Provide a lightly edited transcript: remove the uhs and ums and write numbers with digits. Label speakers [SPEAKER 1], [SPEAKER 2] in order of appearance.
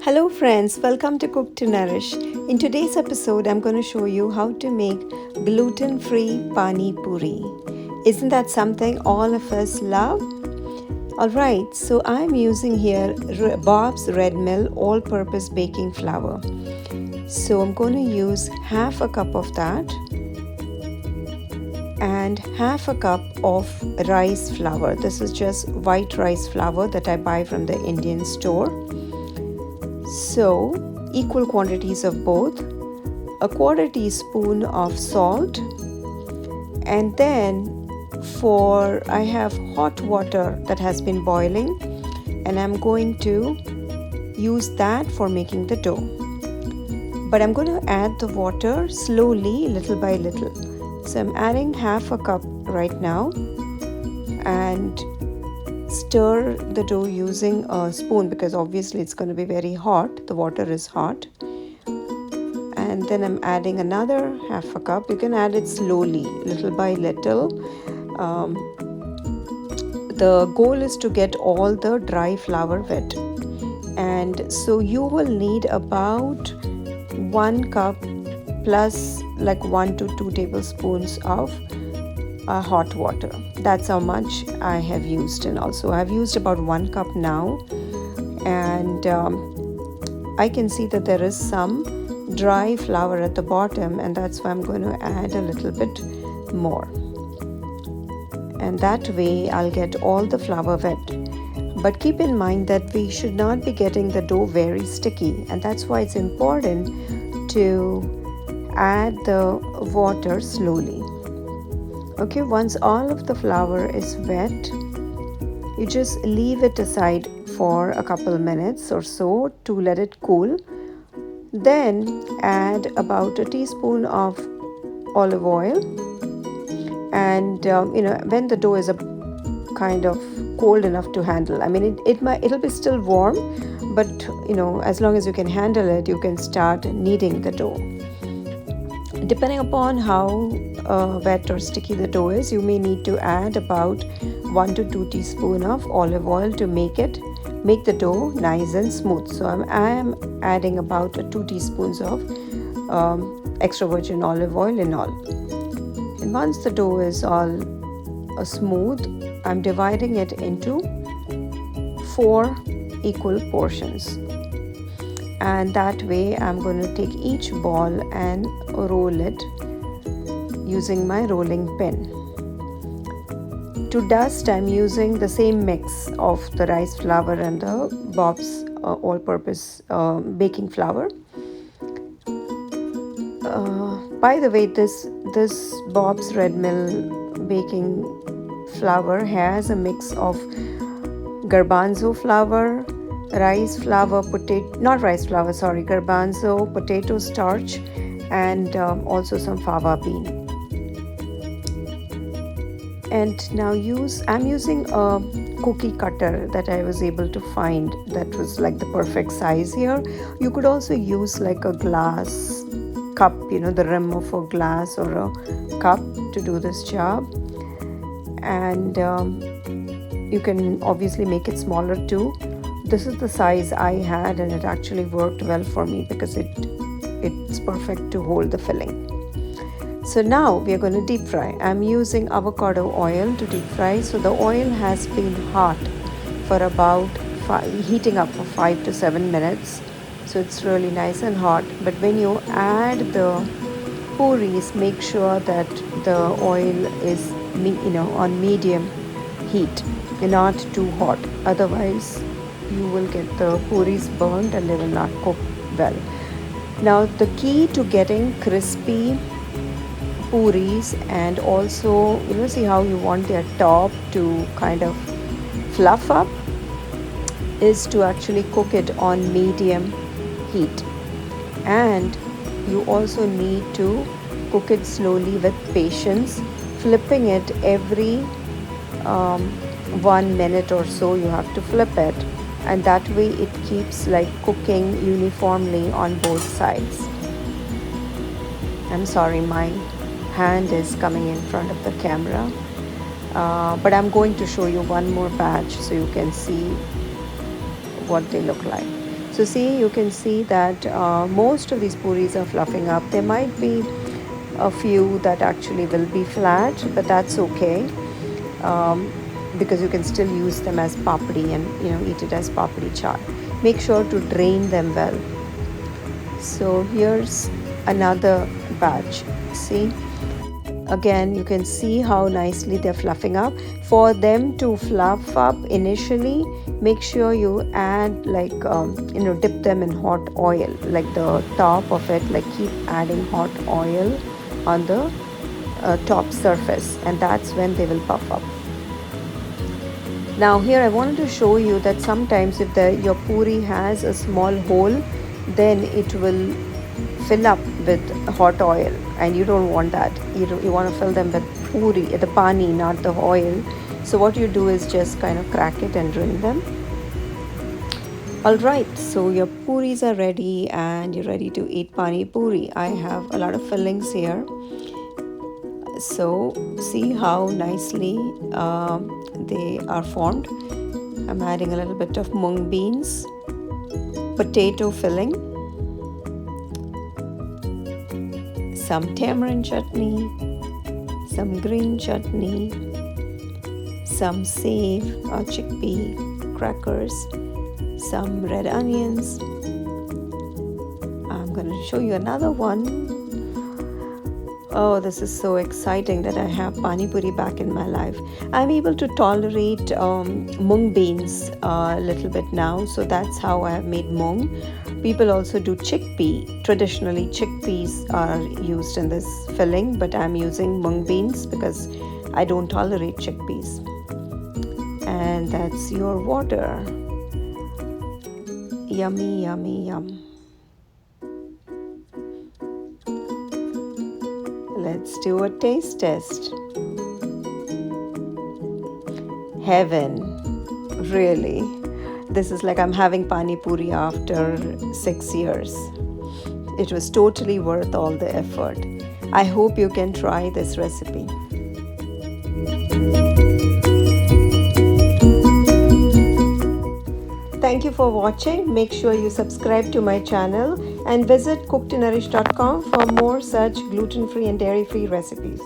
[SPEAKER 1] Hello friends, welcome to Cook to Nourish. In today's episode, I'm going to show you how to make gluten-free Pani Puri. Isn't that something all of us love? Alright, so I'm using here Bob's Red Mill all-purpose baking flour. So I'm going to use half a cup of that and half a cup of rice flour. This is just white rice flour that I buy from the Indian store. So, equal quantities of both, a quarter teaspoon of salt, and then I have hot water that has been boiling, and I'm going to use that for making the dough. But I'm going to add the water slowly, little by little. So I'm adding half a cup right now and stir the dough using a spoon because obviously it's going to be very hot. The water is hot. And then I'm adding another half a cup. You can add it slowly, little by little. The goal is to get all the dry flour wet. And so you will need about 1 cup plus like 1 to 2 tablespoons of hot water. That's how much I have used, and also I've used about 1 cup now, and I can see that there is some dry flour at the bottom, and that's why I'm going to add a little bit more, and that way I'll get all the flour wet. But keep in mind that we should not be getting the dough very sticky, and that's why it's important to add the water slowly. Okay, once all of the flour is wet, you just leave it aside for a couple minutes or so to let it cool. Then add about a teaspoon of olive oil, and when the dough is kind of cold enough to handle. I mean, it'll be still warm, but as long as you can handle it, you can start kneading the dough. Depending upon how wet or sticky the dough is, you may need to add about 1 to 2 teaspoons of olive oil to make the dough nice and smooth. So I am adding about 2 teaspoons of extra virgin olive oil in all. And once the dough is all smooth, I'm dividing it into 4 equal portions. And that way I'm going to take each ball and roll it using my rolling pin. To dust, I'm using the same mix of the rice flour and the Bob's all-purpose baking flour. By the way, this Bob's Red Mill baking flour has a mix of garbanzo flour, garbanzo, potato starch, and also some fava bean. And now I'm using a cookie cutter that I was able to find that was like the perfect size here. You could also use like a glass cup, the rim of a glass or a cup to do this job. And you can obviously make it smaller too. This is the size I had, and it actually worked well for me because it's perfect to hold the filling. So now we are going to deep fry. I'm using avocado oil to deep fry. So the oil has been hot for about heating up for 5 to 7 minutes. So it's really nice and hot. But when you add the Pooris, make sure that the oil is on medium heat, not too hot. Otherwise, you will get the Pooris burned and they will not cook well. Now, the key to getting crispy Pooris, and also see how you want their top to kind of fluff up, is to actually cook it on medium heat. And you also need to cook it slowly with patience, flipping it every 1 minute or so. You have to flip it, and that way it keeps like cooking uniformly on both sides. I'm sorry, my hand is coming in front of the camera, but I'm going to show you one more batch so you can see what they look like. So see, you can see that most of these puris are fluffing up. There might be a few that actually will be flat, but that's okay, because you can still use them as papdi and eat it as papdi chaat. Make sure to drain them well. So here's another batch. See, again you can see how nicely they're fluffing up. For them to fluff up initially, make sure you add dip them in hot oil, like the top of it, like keep adding hot oil on the top surface, and that's when they will puff up. Now here I wanted to show you that sometimes if your puri has a small hole, then it will fill up with hot oil, and you don't want that. You want to fill them with puri, the pani, not the oil. So what you do is just kind of crack it and drain them. Alright, so your puris are ready and you're ready to eat pani puri. I have a lot of fillings here. So see how nicely they are formed. I'm adding a little bit of mung beans, potato filling, some tamarind chutney, some green chutney, some save or chickpea crackers, some red onions. I'm going to show you another one. Oh, this is so exciting that I have pani puri back in my life. I'm able to tolerate mung beans a little bit now, so that's how I have made mung. People also do chickpea. Traditionally, chickpeas are used in this filling, but I'm using mung beans because I don't tolerate chickpeas. And that's your water. Yummy, yummy, yum. Let's do a taste test. Heaven, really. This is like I'm having pani puri after 6 years. It was totally worth all the effort. I hope you can try this recipe. Thank you for watching. Make sure you subscribe to my channel and visit cooktonourish.com for more such gluten-free and dairy-free recipes.